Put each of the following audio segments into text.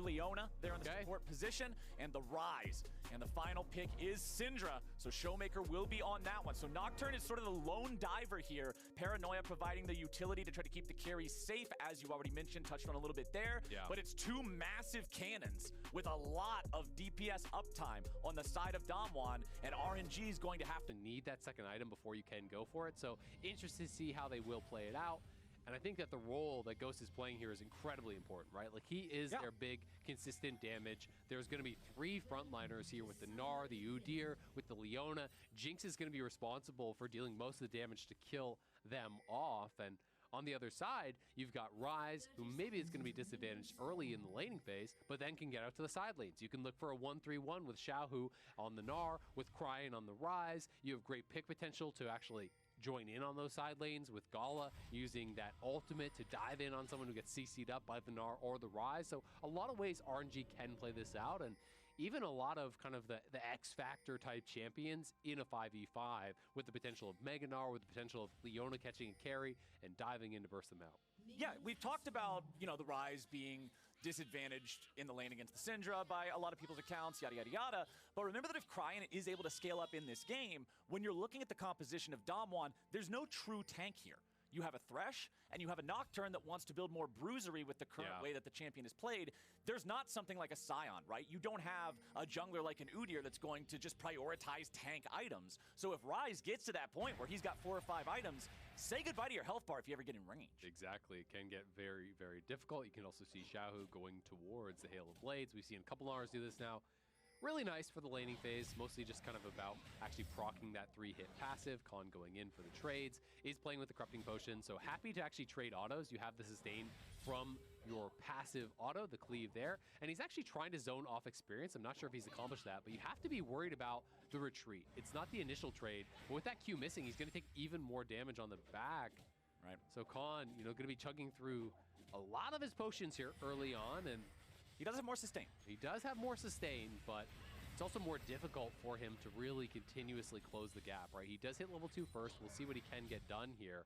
regular Leona there in the support position, and the Rise. And the final pick is Syndra, so Showmaker will be on that one. So Nocturne is sort of the lone diver here. Paranoia providing the utility to try to keep the carries safe, as you already mentioned, touched on a little bit there. Yeah. But it's two massive cannons with a lot of DPS uptime on the side of DAMWON, and RNG is going to have to need that second item before you can go for it. So interested to see how they will play it out. And I think that the role that Ghost is playing here is incredibly important, right? Like, he is their big, consistent damage. There's going to be 3 frontliners here with the Gnar, the Udyr, with the Leona. Jinx is going to be responsible for dealing most of the damage to kill them off. And on the other side, you've got Rise, who maybe is going to be disadvantaged early in the laning phase, but then can get out to the side lanes. You can look for a 1-3-1 with Xiaohu on the Gnar, with Cryin on the Rise. You have great pick potential to actually join in on those side lanes with Gala using that ultimate to dive in on someone who gets CC'd up by the Gnar or the Rise. So a lot of ways RNG can play this out, and even a lot of kind of the X-Factor type champions in a 5v5 with the potential of Mega Gnar, with the potential of Leona catching a carry and diving in to burst them out. Yeah, we've talked about, you know, the Rise being disadvantaged in the lane against the Syndra by a lot of people's accounts, yada, yada, yada. But remember that if Cryin is able to scale up in this game, when you're looking at the composition of DAMWON, there's no true tank here. You have a Thresh, and you have a Nocturne that wants to build more bruisery with the current way that the champion is played. There's not something like a Scion, right? You don't have a jungler like an Udyr that's going to just prioritize tank items. So if Rise gets to that point where he's got 4 or 5 items, say goodbye to your health bar if you ever get in range. Exactly. It can get very, very difficult. You can also see Xiaohu going towards the Hail of Blades. We've seen a couple Gnars do this now. Really nice for the laning phase, mostly just kind of about actually proccing that 3-hit passive. Khan going in for the trades, is playing with the Corrupting Potion, so happy to actually trade autos. You have the sustain from your passive auto, the cleave there, and he's actually trying to zone off experience. I'm not sure if he's accomplished that, but you have to be worried about the retreat. It's not the initial trade, but with that Q missing, he's going to take even more damage on the back. Right. So Khan, you know, going to be chugging through a lot of his potions here early on, and he does have more sustain. He does have more sustain, but it's also more difficult for him to really continuously close the gap, right? He does hit level 2 first. We'll see what he can get done here.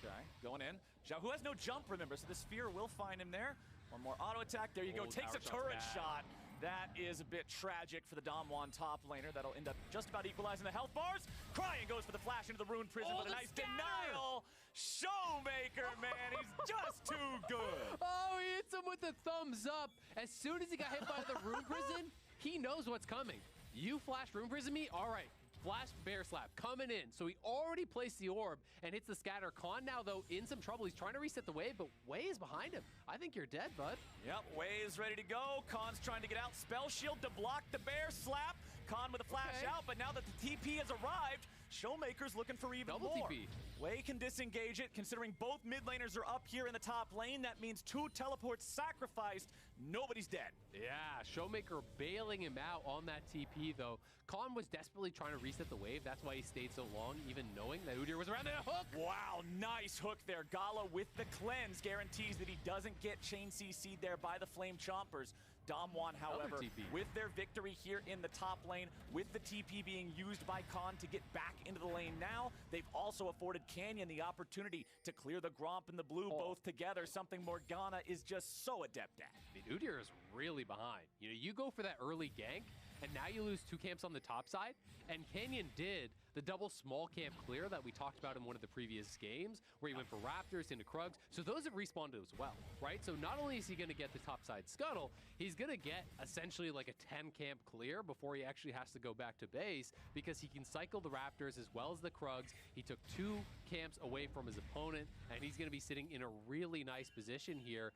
Okay, going in. Xiaohu has no jump, remember, so the Sphere will find him there. One more auto attack. There you go. Takes a turret shot. That is a bit tragic for the DAMWON top laner. That'll end up just about equalizing the health bars. Cryin goes for the flash into the Rune Prison with a nice denial. Showmaker, man, he's just too good. Oh, he hits him with the thumbs up. As soon as he got hit by the Rune Prison, he knows what's coming. You flash Rune Prison me? All right. Flash Bear Slap coming in. So he already placed the orb and hits the scatter. Khan now, though, in some trouble. He's trying to reset the wave, but Wei is behind him. I think you're dead, bud. Yep, Wei is ready to go. Khan's trying to get out. Spell Shield to block the Bear Slap. Khan with a flash out, but now that the TP has arrived, Showmaker's looking for even Double more. TP. Wei can disengage it, considering both mid laners are up here in the top lane. That means 2 teleports sacrificed. Nobody's dead. Yeah, Showmaker bailing him out on that TP, though. Khan was desperately trying to reset the wave. That's why he stayed so long, even knowing that Udyr was around there. Hook! Wow, nice hook there. Gala with the cleanse guarantees that he doesn't get chain CC'd there by the Flame Chompers. DAMWON, however, with their victory here in the top lane, with the TP being used by Khan to get back into the lane now, they've also afforded Canyon the opportunity to clear the Gromp and the Blue both together, something Morgana is just so adept at. I mean, Udyr is really behind. You know, you go for that early gank, and now you lose 2 camps on the top side, and Canyon did the double small camp clear that we talked about in one of the previous games, where he went for Raptors into Krugs, so those have respawned as well, right? So not only is he going to get the top side scuttle, he's going to get essentially like a 10 camp clear before he actually has to go back to base, because he can cycle the Raptors as well as the Krugs. He took 2 camps away from his opponent, and he's going to be sitting in a really nice position here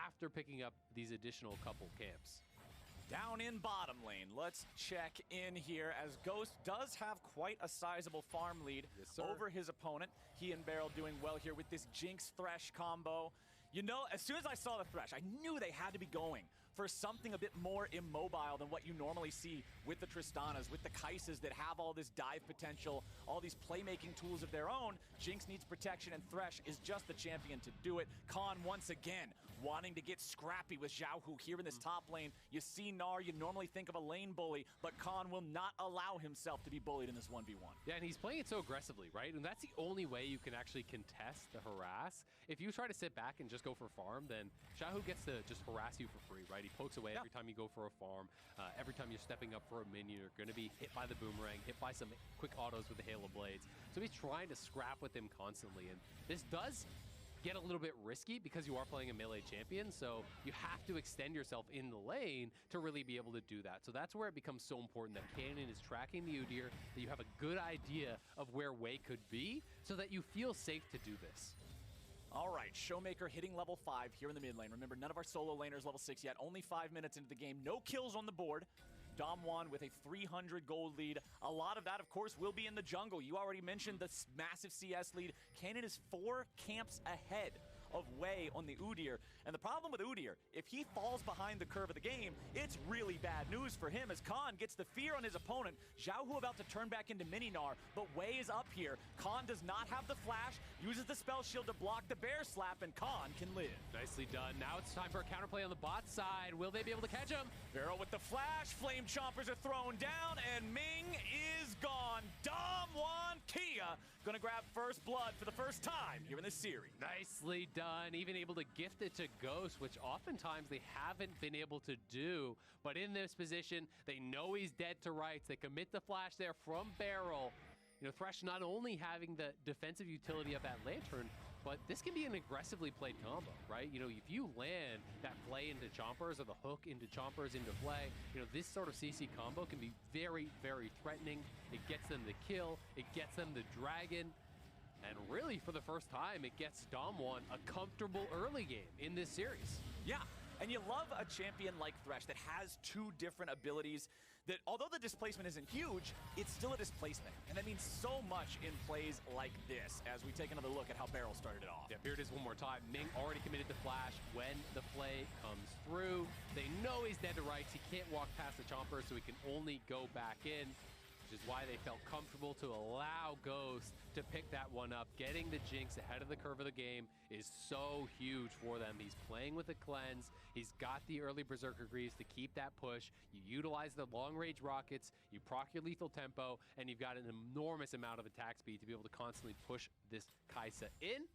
after picking up these additional couple camps. Down in bottom lane, let's check in here, as Ghost does have quite a sizable farm lead over his opponent. He and Beryl doing well here with this Jinx Thresh combo. You know, as soon as I saw the Thresh, I knew they had to be going for something a bit more immobile than what you normally see with the Tristanas, with the Kaisas that have all this dive potential, all these playmaking tools of their own. Jinx needs protection, and Thresh is just the champion to do it. Khan, once again, wanting to get scrappy with Xiaohu here in this top lane. You see Gnar, you normally think of a lane bully, but Khan will not allow himself to be bullied in this 1v1. Yeah, and he's playing it so aggressively, right? And that's the only way you can actually contest the harass. If you try to sit back and just go for farm, then Xiaohu gets to just harass you for free, right? He pokes away every time you go for a farm. Every time you're stepping up for a minion, you're going to be hit by the boomerang, hit by some quick autos with the Halo Blades. So he's trying to scrap with him constantly. And this does get a little bit risky because you are playing a melee champion, so you have to extend yourself in the lane to really be able to do that. So that's where it becomes so important that Canyon is tracking the Udyr, that you have a good idea of where Wei could be so that you feel safe to do this. All right, Showmaker hitting level 5 here in the mid lane. Remember, none of our solo laners level 6 yet. Only 5 minutes into the game. No kills on the board. DAMWON with a 300 gold lead. A lot of that, of course, will be in the jungle. You already mentioned the massive CS lead. Canyon is 4 camps ahead of Wei on the Udyr. And the problem with Udyr, if he falls behind the curve of the game, it's really bad news for him as Khan gets the fear on his opponent. Xiaohu about to turn back into Mini Gnar, but Wei is up here. Khan does not have the flash, uses the spell shield to block the bear slap, and Khan can live. Nicely done. Now it's time for a counterplay on the bot side. Will they be able to catch him? Barrel with the flash, flame chompers are thrown down, and Ming is gone. DAMWON Kia gonna grab first blood for the first time here in this series. Nicely done. Even able to gift it to Ghost, which oftentimes they haven't been able to do. But in this position, they know he's dead to rights. They commit the flash there from Barrel. You know, Thresh not only having the defensive utility of that Lantern, but this can be an aggressively played combo, right? You know, if you land that play into Chompers or the hook into Chompers into play, you know, this sort of CC combo can be very, very threatening. It gets them the kill, it gets them the dragon, and really, for the first time, it gets DAMWON a comfortable early game in this series. Yeah, and you love a champion like Thresh that has 2 different abilities that, although the displacement isn't huge, it's still a displacement. And that means so much in plays like this as we take another look at how Barrel started it off. Yeah, here it is one more time. Ming already committed the flash when the play comes through. They know he's dead to rights. He can't walk past the Chomper, so he can only go back in, which is why they felt comfortable to allow Ghost to pick that one up. Getting the Jinx ahead of the curve of the game is so huge for them. He's playing with the cleanse. He's got the early Berserker Greaves to keep that push. You utilize the long-range rockets, you proc your lethal tempo, and you've got an enormous amount of attack speed to be able to constantly push this Kai'Sa in.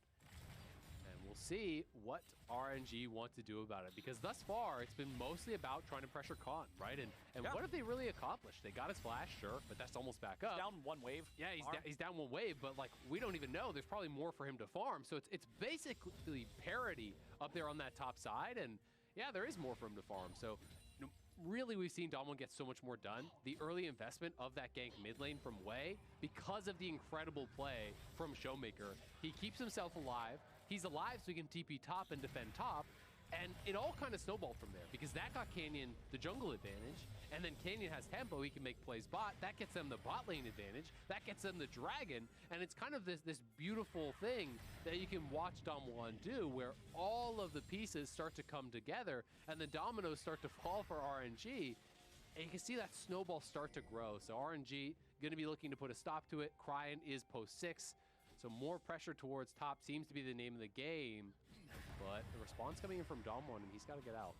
We'll see what RNG want to do about it, because thus far it's been mostly about trying to pressure Khan, right? And what have they really accomplished? They got his flash, sure, but that's almost back up. He's down 1 wave. Yeah, he's down 1 wave, but like we don't even know. There's probably more for him to farm, so it's basically parity up there on that top side, and yeah, there is more for him to farm. So you know, really, we've seen DAMWON get so much more done. The early investment of that gank mid lane from Wei, because of the incredible play from Showmaker, he keeps himself alive. He's alive so he can TP top and defend top, and it all kind of snowballed from there because that got Canyon the jungle advantage, and then Canyon has tempo, he can make plays bot, that gets them the bot lane advantage, that gets them the dragon, and it's kind of this beautiful thing that you can watch DAMWON do where all of the pieces start to come together and the dominoes start to fall for RNG, and you can see that snowball start to grow. So RNG going to be looking to put a stop to it. Cryin is post 6. So more pressure towards top seems to be the name of the game, but the response coming in from DAMWON, and he's got to get out.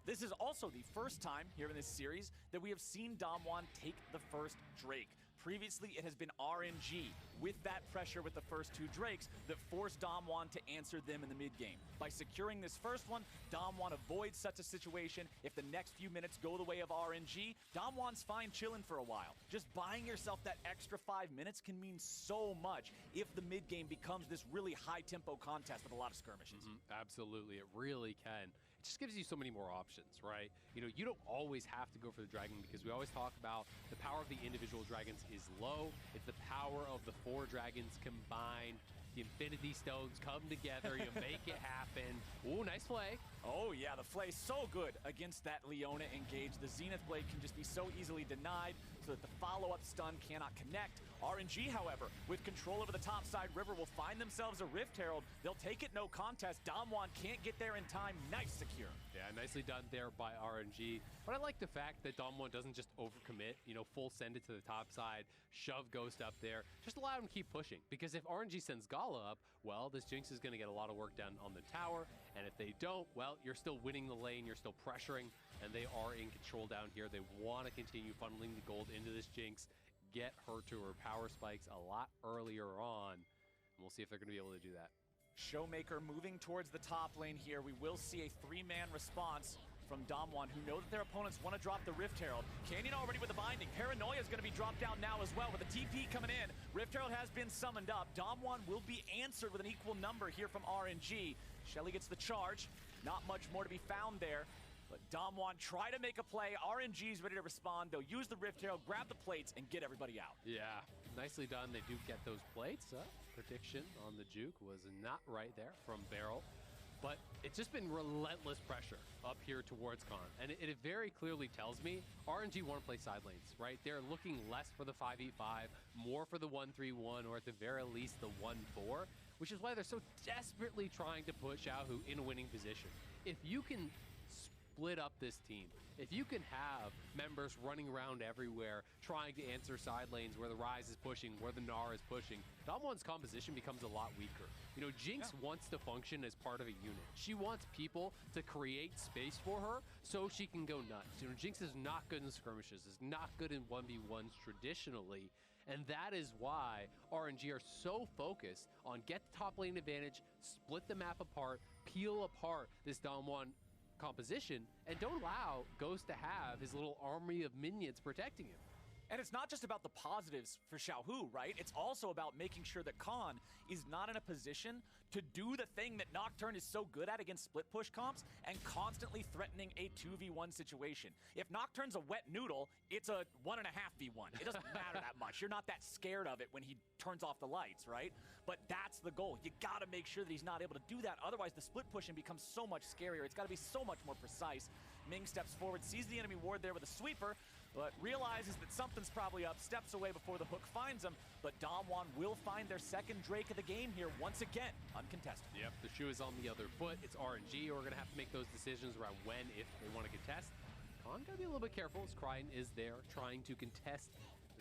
This is also the first time here in this series that we have seen DAMWON take the first Drake. Previously, it has been RNG with that pressure with the first 2 Drakes that forced DAMWON to answer them in the mid game. By securing this first one, DAMWON avoids such a situation. If the next few minutes go the way of RNG, DAMWON's fine chilling for a while. Just buying yourself that extra 5 minutes can mean so much if the mid game becomes this really high tempo contest with a lot of skirmishes. Absolutely, it really can. It just gives you so many more options, right? You know, you don't always have to go for the dragon because we always talk about the power of the individual dragons is low. It's the power of the 4 dragons combined. The Infinity Stones come together, you make it happen. Ooh, nice play. Oh yeah, the play so good against that Leona engage. The Zenith Blade can just be so easily denied so that the follow-up stun cannot connect. RNG, however, with control over the top side river, will find themselves a Rift Herald. They'll take it no contest. DAMWON can't get there in time. Nice secure. Yeah, nicely done there by RNG. But I like the fact that DAMWON doesn't just overcommit, you know, full send it to the top side, shove Ghost up there. Just allow him to keep pushing. Because if RNG sends Gala up, well, this Jinx is going to get a lot of work done on the tower. And if they don't, well, you're still winning the lane, you're still pressuring, and they are in control down here. They want to continue funneling the gold into this Jinx, get her to her power spikes a lot earlier on, and we'll see if they're going to be able to do that. Showmaker moving towards the top lane here. We will see a 3-man response from DAMWON, who know that their opponents want to drop the Rift Herald. Canyon already with the binding. Paranoia is going to be dropped down now as well with the TP coming in. Rift Herald has been summoned up. DAMWON will be answered with an equal number here from RNG. Shelly gets the charge. Not much more to be found there. But DAMWON try to make a play. RNG is ready to respond. They'll use the Rift Herald, grab the plates, and get everybody out. Yeah, nicely done. They do get those plates. Prediction on the juke was not right there from Beryl. But it's just been relentless pressure up here towards Khan. And it very clearly tells me RNG want to play side lanes, right? They're looking less for the 5v5, more for the 1-3-1, or at the very least the 1-4, which is why they're so desperately trying to put Xiaohu in a winning position. If you can split up this team, if you can have members running around everywhere trying to answer side lanes where the Ryze is pushing, where the Gnar is pushing, DAMWON's composition becomes a lot weaker. You know, Jinx wants to function as part of a unit. She wants people to create space for her so she can go nuts. You know, Jinx is not good in skirmishes, is not good in 1v1s traditionally, and that is why RNG are so focused on get the top lane advantage, split the map apart, peel apart this DAMWON composition, and don't allow Ghost to have his little army of minions protecting him. And it's not just about the positives for Xiaohu, right? It's also about making sure that Khan is not in a position to do the thing that Nocturne is so good at against split push comps and constantly threatening a 2v1 situation. If Nocturne's a wet noodle, it's a 1.5v1. It doesn't matter that much. You're not that scared of it when he turns off the lights, right? But that's the goal. You gotta make sure that he's not able to do that. Otherwise, the split pushing becomes so much scarier. It's gotta be so much more precise. Ming steps forward, sees the enemy ward there with a sweeper, but realizes that something's probably up, steps away before the hook finds him, but DAMWON will find their second Drake of the game here once again, uncontested. Yep, the shoe is on the other foot. It's RNG who are going to have to make those decisions around when, if they want to contest. Khan got to be a little bit careful as Kryan is there trying to contest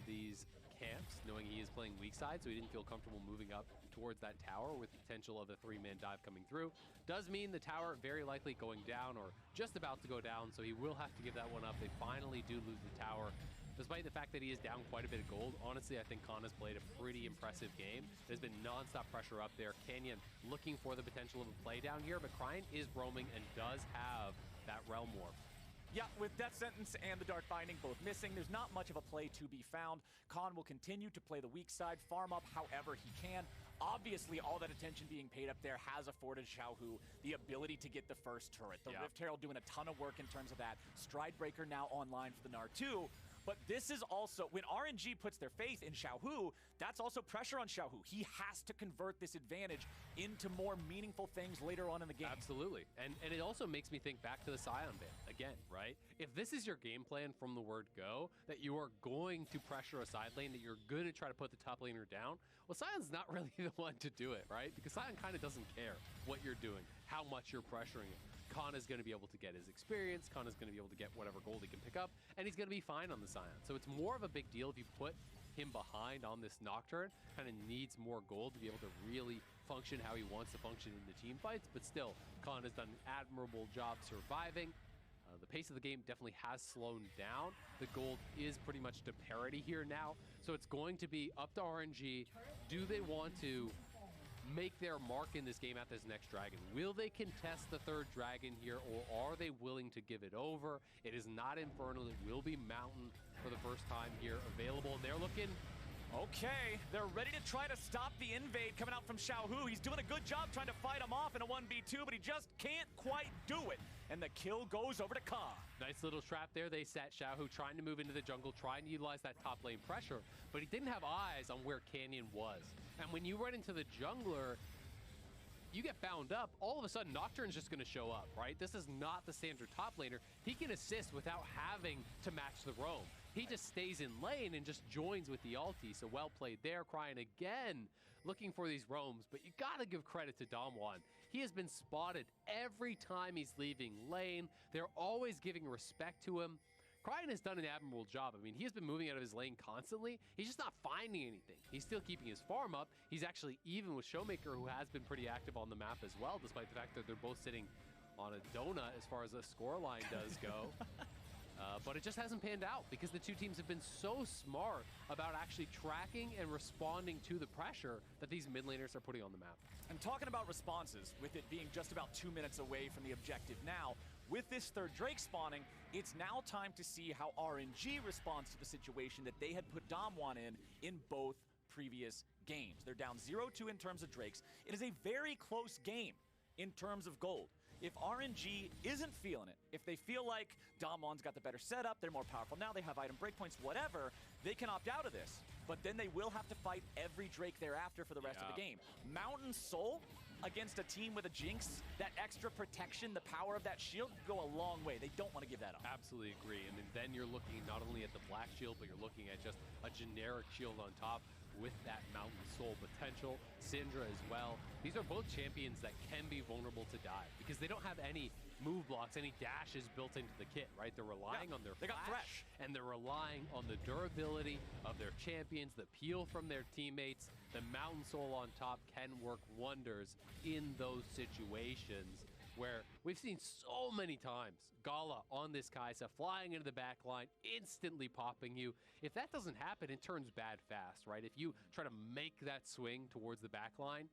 these camps, knowing he is playing weak side, so he didn't feel comfortable moving up towards that tower with the potential of a 3-man dive coming through. Does mean the tower very likely going down or just about to go down, so he will have to give that one up. They finally do lose the tower. Despite the fact that he is down quite a bit of gold, honestly, I think Khan has played a pretty impressive game. There's been non-stop pressure up there. Canyon looking for the potential of a play down here, but Kryan is roaming and does have that Realm Warp. Yeah, with Death Sentence and the Dark Binding both missing, there's not much of a play to be found. Khan will continue to play the weak side, farm up however he can. Obviously, all that attention being paid up there has afforded Xiaohu the ability to get the first turret. The Rift Herald doing a ton of work in terms of that. Stridebreaker now online for the Gnar 2. But this is also, when RNG puts their faith in Xiaohu, that's also pressure on Xiaohu. He has to convert this advantage into more meaningful things later on in the game. Absolutely. And it also makes me think back to the Scion ban again, right? If this is your game plan from the word go, that you are going to pressure a side lane, that you're going to try to put the top laner down, well, Scion's not really the one to do it, right? Because Scion kind of doesn't care what you're doing, how much you're pressuring him. Khan is going to be able to get his experience, Khan is going to be able to get whatever gold he can pick up, and he's going to be fine on the Scion. So it's more of a big deal if you put him behind on this Nocturne, kind of needs more gold to be able to really function how he wants to function in the team fights, but still, Khan has done an admirable job surviving. The pace of the game definitely has slowed down. The gold is pretty much to parity here now, so it's going to be up to RNG. Do they want to make their mark in this game at this next dragon? Will they contest the third dragon here, or are they willing to give it over? It is not Infernal, it will be Mountain for the first time here available. They're looking... Okay, they're ready to try to stop the invade coming out from Xiaohu. He's doing a good job trying to fight him off in a 1v2, but he just can't quite do it. And the kill goes over to Khan. Nice little trap there. They set Xiaohu trying to move into the jungle, trying to utilize that top lane pressure, but he didn't have eyes on where Canyon was. And when you run into the jungler, you get bound up, all of a sudden Nocturne's just going to show up, right? This is not the standard top laner. He can assist without having to match the roam. He just stays in lane and just joins with the ulti. So well played there. Kryan again looking for these roams, but you got to give credit to DAMWON. He has been spotted every time he's leaving lane. They're always giving respect to him. Cryan has done an admirable job. I mean, he has been moving out of his lane constantly. He's just not finding anything. He's still keeping his farm up. He's actually even with Showmaker, who has been pretty active on the map as well, despite the fact that they're both sitting on a donut as far as the scoreline does go. But it just hasn't panned out because the two teams have been so smart about actually tracking and responding to the pressure that these mid laners are putting on the map. And talking about responses, with it being just about 2 minutes away from the objective now, with this third Drake spawning, it's now time to see how RNG responds to the situation that they had put DAMWON in both previous games. They're down 0-2 in terms of Drakes. It is a very close game in terms of gold. If RNG isn't feeling it, if they feel like DAMWON's got the better setup, they're more powerful now, they have item breakpoints, whatever, they can opt out of this. But then they will have to fight every Drake thereafter for the rest of the game. Mountain Soul against a team with a Jinx, that extra protection, the power of that shield, go a long way. They don't want to give that up. Absolutely agree. And then you're looking not only at the black shield, but you're looking at just a generic shield on top with that Mountain Soul potential. Syndra as well. These are both champions that can be vulnerable to die because they don't have any move blocks, any dashes built into the kit, right? They're relying on their flash, and they're relying on the durability of their champions, the peel from their teammates. The Mountain Soul on top can work wonders in those situations where we've seen so many times Gala on this Kai'Sa flying into the back line, instantly popping you. If that doesn't happen, it turns bad fast, right? If you try to make that swing towards the back line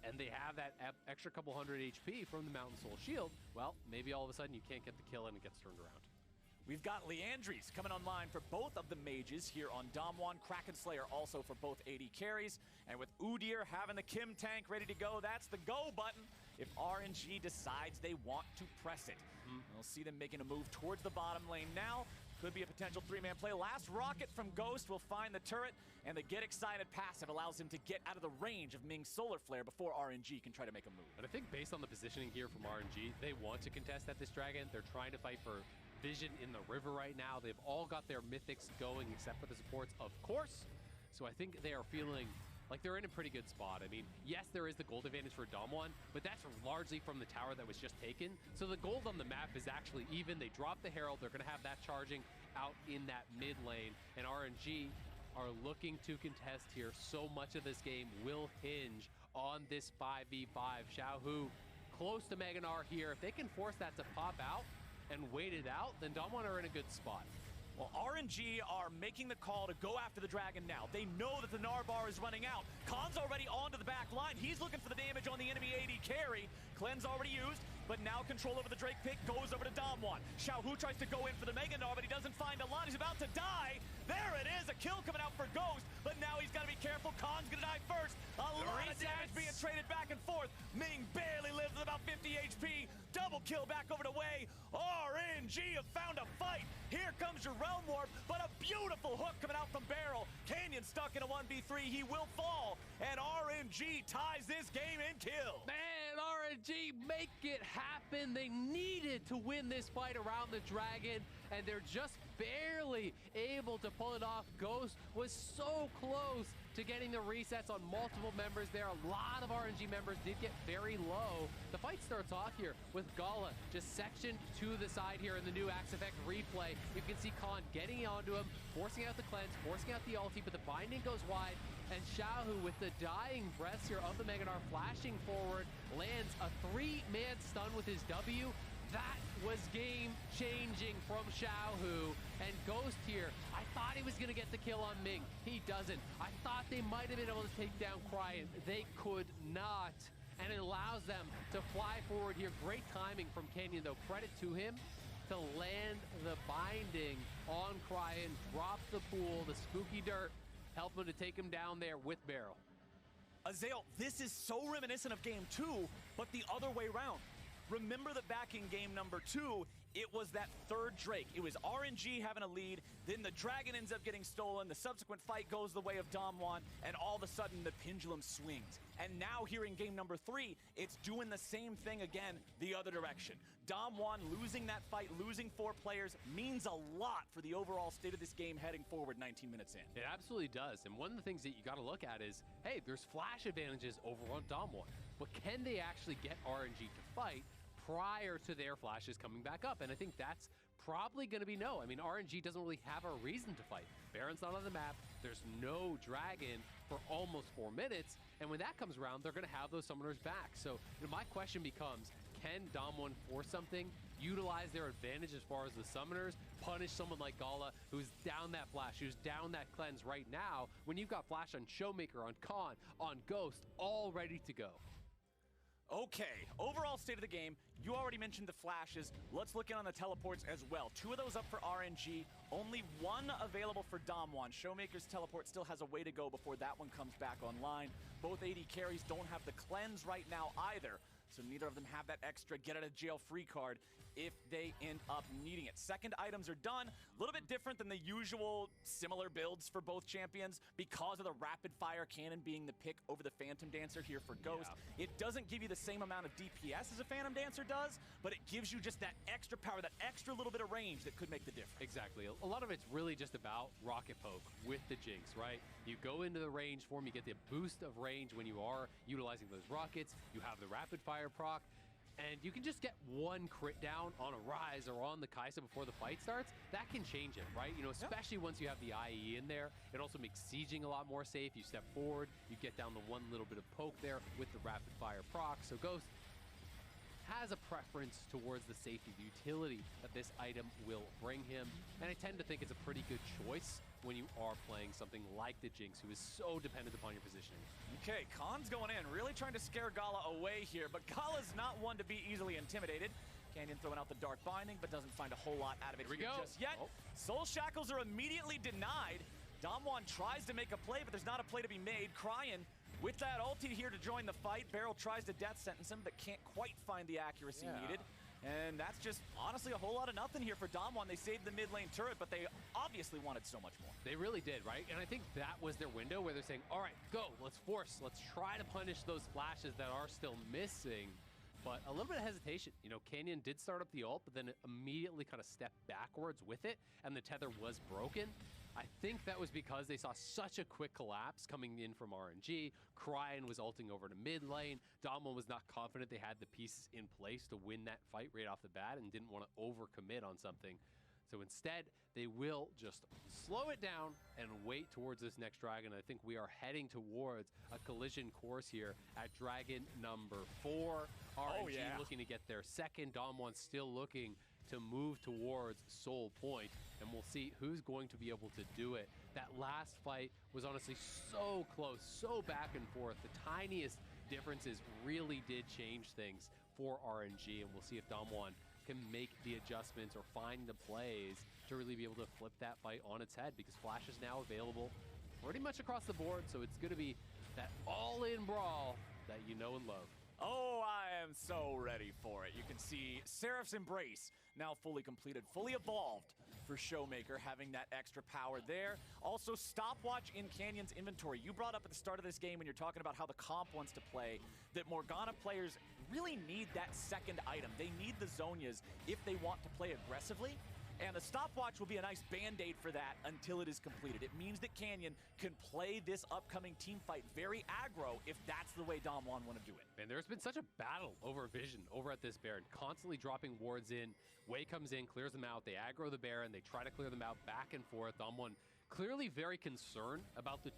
and they have that extra couple hundred HP from the Mountain Soul shield, well, maybe all of a sudden you can't get the kill and it gets turned around. We've got Leandries coming online for both of the mages here on DAMWON. Kraken Slayer also for both AD carries. And with Udyr having the Kim tank ready to go, that's the go button if RNG decides they want to press it. We'll see them making a move towards the bottom lane now. Could be a potential three-man play. Last rocket from Ghost will find the turret, and the Get Excited passive allows him to get out of the range of Ming's Solar Flare before RNG can try to make a move. But I think based on the positioning here from RNG, they want to contest at this dragon. They're trying to fight for vision in the river right now. They've all got their mythics going except for the supports, of course. So I think they are feeling like they're in a pretty good spot. I mean, yes, there is the gold advantage for DAMWON, but that's largely from the tower that was just taken. So the gold on the map is actually even. They drop the Herald. They're going to have that charging out in that mid lane. And RNG are looking to contest here. So much of this game will hinge on this 5v5. Xiaohu close to Mega Gnar here. If they can force that to pop out and wait it out, then DAMWON are in a good spot. Well, RNG are making the call to go after the dragon now. They know that the Gnar bar is running out. Khan's already onto the back line. He's looking for the damage on the enemy AD carry. Cleanse already used, but now control over the Drake pick goes over to DAMWON. Xiaohu tries to go in for the Mega Gnar, but he doesn't find a lot. He's about to die. There it is, a kill coming out for Ghost, but now he's got to be careful. Khan's going to die first. A lot of damage being traded back and forth. Ming barely lives with about 50 HP. Double kill back over to Wei. RNG have found a fight. Here comes your Realm Warp, but a beautiful hook coming out from Barrel. Canyon stuck in a 1v3. He will fall, and RNG ties this game in kill. Man, RNG, make it happen. They needed to win this fight around the dragon, and they're just barely able to pull it off. Ghost was so close to getting the resets on multiple members there. A lot of RNG members did get very low. The fight starts off here with Gala just sectioned to the side here in the new Axe Effect replay. You can see Khan getting onto him, forcing out the cleanse, forcing out the ulti, but the binding goes wide. And Xiaohu with the dying breaths here of the Mega Gnar flashing forward, lands a 3-man stun with his W. That was game-changing from Xiaohu. And Ghost here, I thought he was going to get the kill on Ming. He doesn't. I thought they might have been able to take down Cryan. They could not. And it allows them to fly forward here. Great timing from Canyon, though. Credit to him to land the binding on Cryan, drop the pool, the spooky dirt, help him to take him down there with Barrel. Azael, this is so reminiscent of game 2, but the other way around. Remember that back in game number 2, it was that third Drake. It was RNG having a lead, then the dragon ends up getting stolen, the subsequent fight goes the way of DAMWON, and all of a sudden the pendulum swings. And now here in game number 3, it's doing the same thing again, the other direction. DAMWON losing that fight, losing 4 players, means a lot for the overall state of this game heading forward 19 minutes in. It absolutely does. And one of the things that you got to look at is, hey, there's flash advantages over on DAMWON, but can they actually get RNG to fight prior to their flashes coming back up? And I think that's probably going to be no. I mean, RNG doesn't really have a reason to fight. Baron's not on the map. There's no dragon for almost 4 minutes. And when that comes around, they're going to have those summoners back. So my question becomes, can DAMWON force something, utilize their advantage as far as the summoners, punish someone like Gala, who's down that flash, who's down that cleanse right now, when you've got flash on Showmaker, on Khan, on Ghost, all ready to go? Okay, overall state of the game, you already mentioned the flashes. Let's look in on the teleports as well. 2 of those up for RNG, only 1 available for DAMWON. Showmaker's teleport still has a way to go before that one comes back online. Both AD carries don't have the cleanse right now either, so neither of them have that extra get out of jail free card if they end up needing it. Second items are done. A little bit different than the usual similar builds for both champions because of the rapid fire cannon being the pick over the Phantom Dancer here for Ghost. Yeah. It doesn't give you the same amount of DPS as a Phantom Dancer does, but it gives you just that extra power, that extra little bit of range that could make the difference. Exactly. A lot of it's really just about rocket poke with the Jinx, right? You go into the range form, you get the boost of range when you are utilizing those rockets, you have the rapid fire proc, and you can just get 1 crit down on a Rise or on the Kai'Sa before the fight starts. That can change it, right? You know, especially once you have the IE in there. It also makes sieging a lot more safe. You step forward, you get down the 1 little bit of poke there with the rapid fire proc. So Ghost has a preference towards the safety, the utility that this item will bring him. And I tend to think it's a pretty good choice when you are playing something like the Jinx, who is so dependent upon your positioning. Okay, Khan's going in, really trying to scare Gala away here, but Gala's not one to be easily intimidated. Canyon throwing out the Dark Binding, but doesn't find a whole lot out of it here just yet. Soul Shackles are immediately denied. DAMWON tries to make a play, but there's not a play to be made. Cryin with that ulti here to join the fight. Beryl tries to death sentence him, but can't quite find the accuracy needed. And that's just, honestly, a whole lot of nothing here for DAMWON. They saved the mid lane turret, but they obviously wanted so much more. They really did, right? And I think that was their window where they're saying, all right, go, let's force, let's try to punish those flashes that are still missing. But a little bit of hesitation. You know, Canyon did start up the ult, but then it immediately kind of stepped backwards with it, and the tether was broken. I think that was because they saw such a quick collapse coming in from RNG. Cryin was ulting over to mid lane. DAMWON was not confident they had the pieces in place to win that fight right off the bat and didn't want to overcommit on something. So instead, they will just slow it down and wait towards this next dragon. I think we are heading towards a collision course here at dragon number 4. RNG looking to get their second. DAMWON still looking to move towards Soul Point, and we'll see who's going to be able to do it. That last fight was honestly so close, so back and forth. The tiniest differences really did change things for RNG, and we'll see if DAMWON can make the adjustments or find the plays to really be able to flip that fight on its head, because Flash is now available pretty much across the board, so it's going to be that all-in brawl that you know and love. Oh, I am so ready for it. You can see Seraph's Embrace now fully completed, fully evolved for Showmaker, having that extra power there. Also, Stopwatch in Canyon's inventory. You brought up at the start of this game when you're talking about how the comp wants to play, that Morgana players really need that second item. They need the Zhonya's if they want to play aggressively. And the stopwatch will be a nice band-aid for that until it is completed. It means that Canyon can play this upcoming team fight very aggro if that's the way DAMWON want to do it. And there's been such a battle over Vision over at this Baron, constantly dropping wards in. Wei comes in, clears them out. They aggro the Baron. They try to clear them out back and forth. DAMWON clearly very concerned about the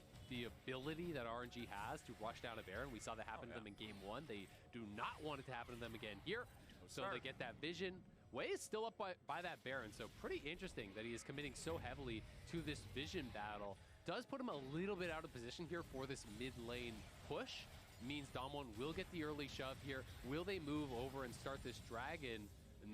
ability that RNG has to rush down a Baron. We saw that happen to them in game 1. They do not want it to happen to them again here. So they get that Vision. Wei is still up by that Baron, so pretty interesting that he is committing so heavily to this Vision battle. Does put him a little bit out of position here for this mid lane push. Means DAMWON will get the early shove here. Will they move over and start this dragon?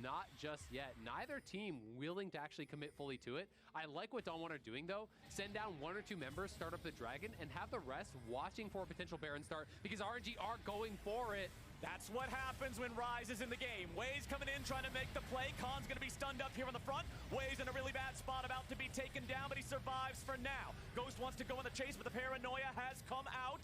Not just yet. Neither team willing to actually commit fully to it. I like what DAMWON are doing though. Send down 1 or 2 members, start up the dragon, and have the rest watching for a potential Baron start, because RNG are going for it. That's what happens when Rise is in the game. Wei's coming in, trying to make the play. Khan's going to be stunned up here on the front. Wei's in a really bad spot, about to be taken down, but he survives for now. Ghost wants to go in the chase, but the paranoia has come out.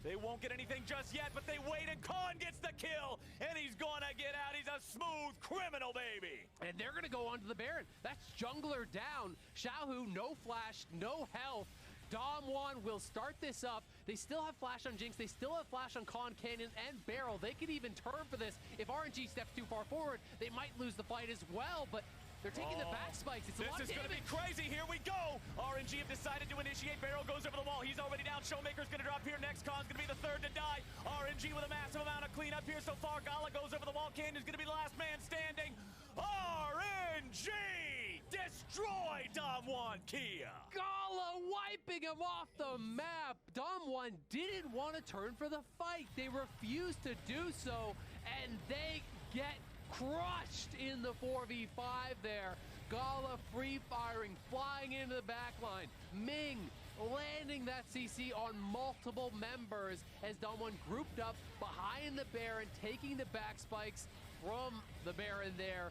They won't get anything just yet, but they wait, and Khan gets the kill, and he's gonna get out. He's a smooth criminal, baby. And they're gonna go on to the Baron. That's jungler down. Xiaohu, no flash, no health. DAMWON will start this up. They still have flash on Jinx. They still have flash on Khan, Canyon, and Beryl. They could even turn for this. If RNG steps too far forward, they might lose the fight as well, but They're taking the back spikes. It's a lot of This is going to be damage. crazy. Here we go. RNG have decided to initiate. Barrel goes over the wall. He's already down. Showmaker's going to drop here next. Khan's going to be the third to die. RNG with a massive amount of cleanup here so far. Gala goes over the wall. Canyon's going to be the last man standing. RNG destroy DAMWON Kia. Gala wiping him off the map. DAMWON didn't want to turn for the fight. They refused to do so, and they get crushed in the 4v5 there. Gala free firing, flying into the backline. Ming landing that CC on multiple members as DAMWON grouped up behind the Baron, taking the back spikes from the Baron there.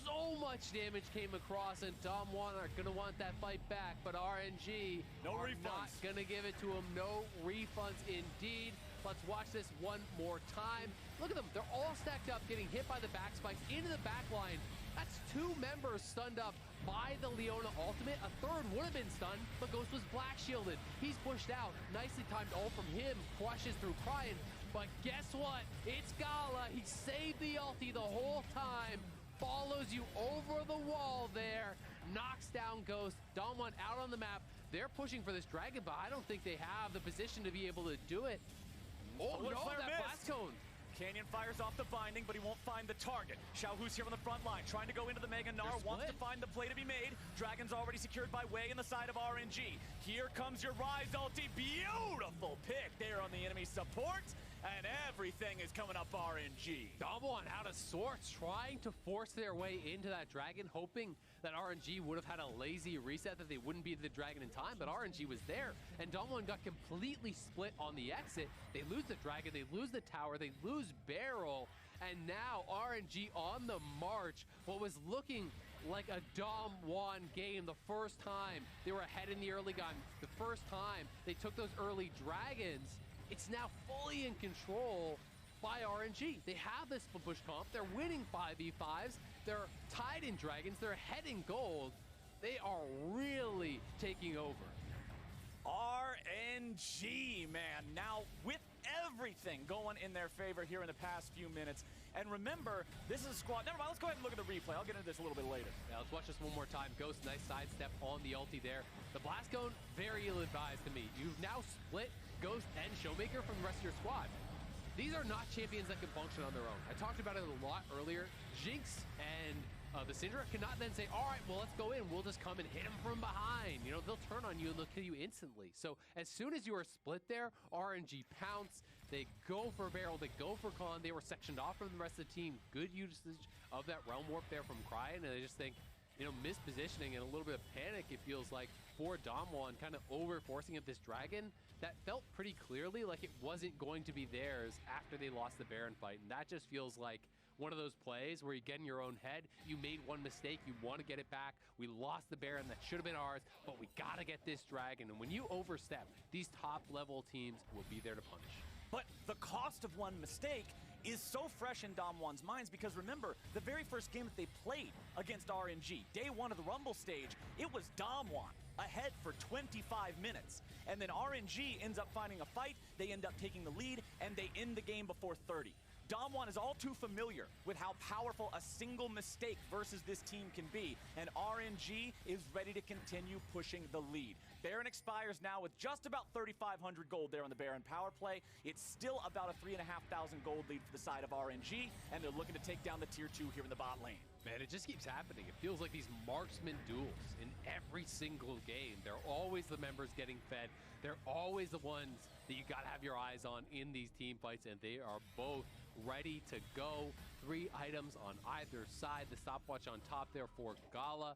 So much damage came across, and DAMWON are going to want that fight back, but RNG are not going to give it to him. No refunds indeed. Let's watch this one more time. Look at them. They're all stacked up, getting hit by the back spikes into the back line. That's two members stunned up by the Leona ultimate. A third would have been stunned, but Ghost was black shielded. He's pushed out. Nicely timed ult from him. Crushes through Crying. But guess what? It's Gala. He saved the ulti the whole time. Follows you over the wall there. Knocks down Ghost. DAMWON out on the map. They're pushing for this dragon, but I don't think they have the position to be able to do it. Oh no, that blast cone. Canyon fires off the binding, but he won't find the target. Xiaohu's here on the front line, trying to go into the Mega Gnar, wants to find the play to be made. Dragon's already secured by Wei in the side of RNG. Here comes your Rise ulti. Beautiful pick there on the enemy support. And everything is coming up RNG. DAMWON out of sorts, trying to force their way into that dragon, hoping that RNG would have had a lazy reset, that they wouldn't beat the dragon in time, but RNG was there, and DAMWON got completely split on the exit. They lose the dragon, they lose the tower, they lose Barrel, and now RNG on the march. What was looking like a DAMWON game the first time they were ahead in the early game, the first time they took those early dragons, it's now fully in control by RNG. They have this split push comp. They're winning 5v5s. They're tied in dragons. They're ahead in gold. They are really taking over. RNG, man. Now, with everything going in their favor here in the past few minutes. And remember, this is a squad. Never mind, let's go ahead and look at the replay. I'll get into this a little bit later. Yeah, let's watch this one more time. Ghost, nice sidestep on the ulti there. The blast cone, very ill-advised to me. You've now split Ghost and Showmaker from the rest of your squad. These are not champions that can function on their own. I talked about it a lot earlier. Jinx and the Syndra cannot then say, all right, well, let's go in. We'll just come and hit them from behind. You know, they'll turn on you and they'll kill you instantly. So as soon as you are split there, RNG pounce. They go for Barrel. They go for Khan. They were sectioned off from the rest of the team. Good usage of that Realm Warp there from Crying. And they just think, you know, mispositioning and a little bit of panic, it feels like, for DAMWON, kind of over-forcing of this dragon that felt pretty clearly like it wasn't going to be theirs after they lost the Baron fight. And that just feels like one of those plays where you get in your own head, you made one mistake, you want to get it back, we lost the Baron, that should have been ours, but we got to get this dragon. And when you overstep, these top-level teams will be there to punish. But the cost of one mistake is so fresh in DAMWON's minds because remember, the very first game that they played against RNG, day one of the Rumble stage, it was DAMWON ahead for 25 minutes. And then RNG ends up finding a fight, they end up taking the lead, and they end the game before 30. DAMWON is all too familiar with how powerful a single mistake versus this team can be, and RNG is ready to continue pushing the lead. Baron expires now with just about 3,500 gold there on the Baron power play. It's still about a 3,500 gold lead for the side of RNG, and they're looking to take down the tier 2 here in the bot lane. Man, it just keeps happening. It feels like these marksman duels in every single game. They're always the members getting fed. They're always the ones that you gotta have your eyes on in these team fights, and they are both ready to go. 3 items on either side. The stopwatch on top there for Gala.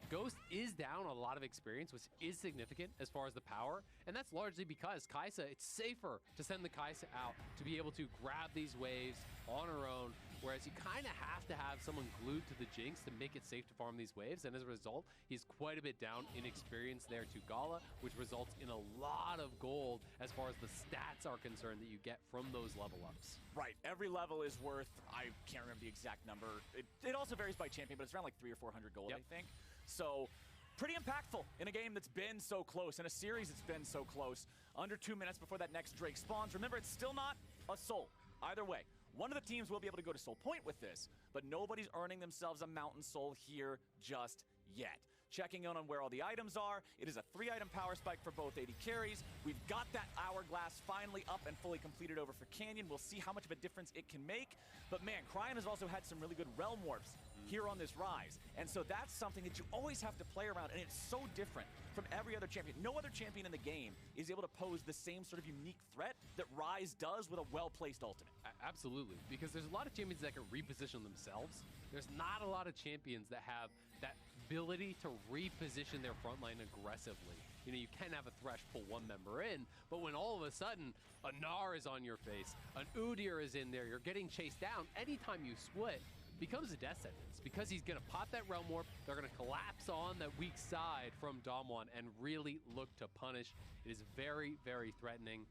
Ghost is down a lot of experience, which is significant as far as the power, and that's largely because Kai'Sa, it's safer to send the Kai'Sa out to be able to grab these waves on her own, whereas you kind of have to have someone glued to the Jinx to make it safe to farm these waves, and as a result, he's quite a bit down in experience there to Gala, which results in a lot of gold as far as the stats are concerned that you get from those level ups. Right, every level is worth, I can't remember the exact number. It also varies by champion, but it's around like 300 or 400 gold, I think. So, pretty impactful in a game that's been so close, in a series that's been so close. Under 2 minutes before that next Drake spawns. Remember, it's still not a soul. Either way, One of the teams will be able to go to Soul Point with this, but nobody's earning themselves a Mountain Soul here just yet. Checking in on where all the items are. It is a 3-item power spike for both AD carries. We've got that Hourglass finally up and fully completed over for Canyon. We'll see how much of a difference it can make. But man, Cryan has also had some really good Realm Warps here on this Rise. And so that's something that you always have to play around, and it's so different from every other champion. No other champion in the game is able to pose the same sort of unique threat that Rise does with a well-placed ultimate. Absolutely, because there's a lot of champions that can reposition themselves. There's not a lot of champions that have that ability to reposition their front line aggressively. You know, you can have a Thresh pull one member in, but when all of a sudden a Gnar is on your face, an Udyr is in there, you're getting chased down, anytime you split, becomes a death sentence because he's going to pop that Realm Warp. They're going to collapse on that weak side from DAMWON and really look to punish. It is very, very threatening.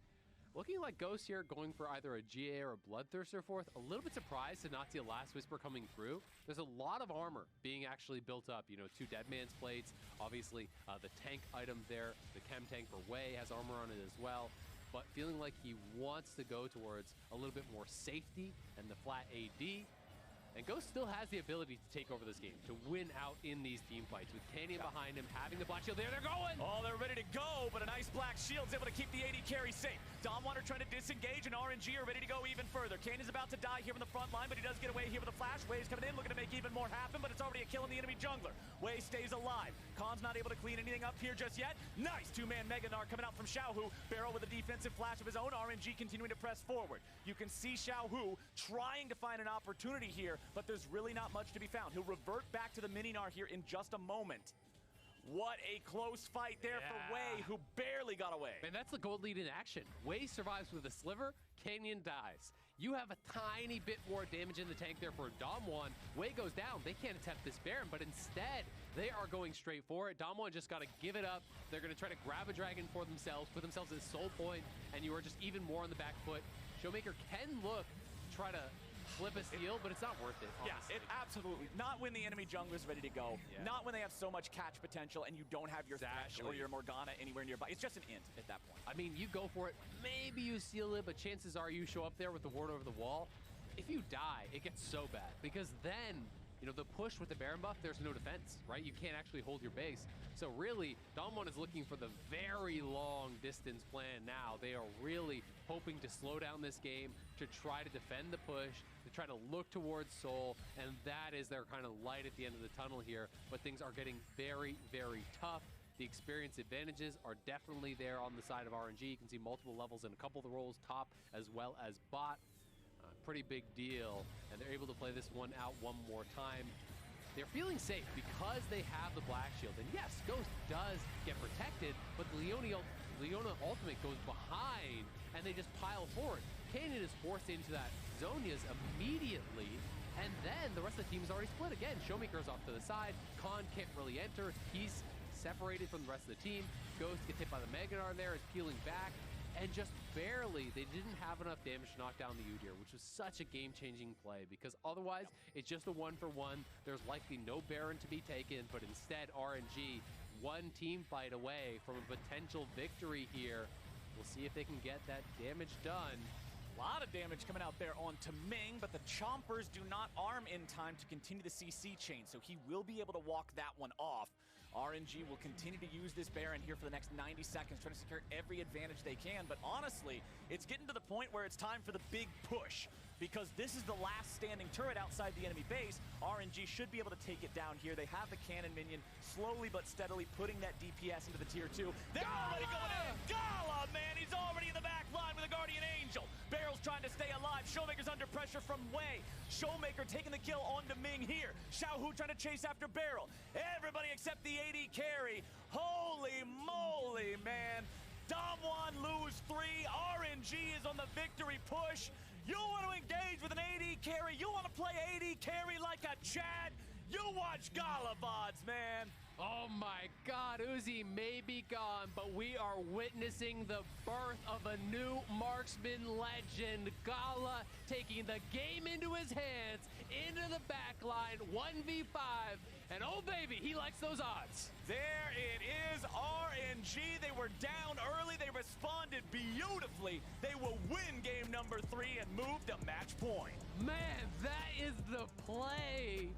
Looking like Ghost here going for either a GA or a Bloodthirster fourth. A little bit surprised to not see a Last Whisper coming through. There's a lot of armor being actually built up. You know, 2 Deadman's plates. Obviously, the tank item there. The Chem Tank for Wei has armor on it as well. But feeling like he wants to go towards a little bit more safety and the flat AD. And Ghost still has the ability to take over this game, to win out in these team fights. With Canyon behind him, having the Black Shield there, they're going! Oh, they're ready to go, but a nice Black Shield's able to keep the AD carry safe. DAMWON are trying to disengage, and RNG are ready to go even further. Canyon's about to die here in the front line, but he does get away here with a flash. Wei's coming in, looking to make even more happen, but it's already a kill on the enemy jungler. Wei stays alive. Khan's not able to clean anything up here just yet. Nice 2-man Mega Gnar coming out from Xiaohu. Barrel with a defensive flash of his own. RNG continuing to press forward. You can see Xiaohu trying to find an opportunity here, but there's really not much to be found. He'll revert back to the mini Gnar here in just a moment. What a close fight there for Wei, who barely got away. And that's the gold lead in action. Wei survives with a sliver, Canyon dies. You have a tiny bit more damage in the tank there for DAMWON. Wei goes down, they can't attempt this Baron, but instead, they are going straight for it. DAMWON just gotta give it up. They're gonna try to grab a dragon for themselves, put themselves in Soul Point, and you are just even more on the back foot. Showmaker can look, try to flip a steal, but it's not worth it, honestly. Yeah, it absolutely. Not when the enemy jungler's ready to go. Yeah. Not when they have so much catch potential and you don't have your Thresh or your Morgana anywhere nearby. It's just an int at that point. I mean, you go for it. Maybe you steal it, but chances are you show up there with the ward over the wall. If you die, it gets so bad because then, you know, the push with the Baron buff, there's no defense, right? You can't actually hold your base. So really, DAMWON is looking for the very long distance plan now. They are really hoping to slow down this game, to try to defend the push, to try to look towards Soul, and that is their kind of light at the end of the tunnel here. But things are getting very, very tough. The experience advantages are definitely there on the side of RNG. You can see multiple levels in a couple of the roles, top as well as bot. Pretty big deal, and they're able to play this one out one more time. They're feeling safe because they have the Black Shield. And yes, Ghost does get protected, but the Leona ultimate goes behind, and they just pile forward. Canyon is forced into that Zhonya's immediately, and then the rest of the team is already split again. Showmaker's off to the side. Khan can't really enter. He's separated from the rest of the team. Ghost gets hit by the Mega Gnar there, is peeling back. And just barely, they didn't have enough damage to knock down the Udyr, which was such a game-changing play because otherwise, it's just a 1-for-1. There's likely no Baron to be taken, but instead, RNG, one team fight away from a potential victory here. We'll see if they can get that damage done. A lot of damage coming out there on Ming, but the Chompers do not arm in time to continue the CC chain, so he will be able to walk that one off. RNG will continue to use this Baron here for the next 90 seconds, trying to secure every advantage they can. But honestly, it's getting to the point where it's time for the big push, because this is the last standing turret outside the enemy base. RNG should be able to take it down here. They have the cannon minion slowly but steadily putting that DPS into the tier 2. They're already going in. Gala, man, he's already in the back line with a Guardian Angel. Barrel's trying to stay alive. Showmaker's under pressure from Wei. Showmaker taking the kill onto Ming here. Xiaohu trying to chase after Barrel. Everybody except the AD carry. Holy moly, man. DAMWON lose 3. RNG is on the victory push. You want to engage with an AD carry? You want to play AD carry like a Chad? You watch Gala VODs, man. Oh my God, Uzi may be gone, but we are witnessing the birth of a new marksman legend. Gala taking the game into his hands, into the back line, 1v5. And oh baby, he likes those odds. There it is, RNG. They were down early. They responded beautifully. They will win game number 3 and move to match point. Man, that is the play.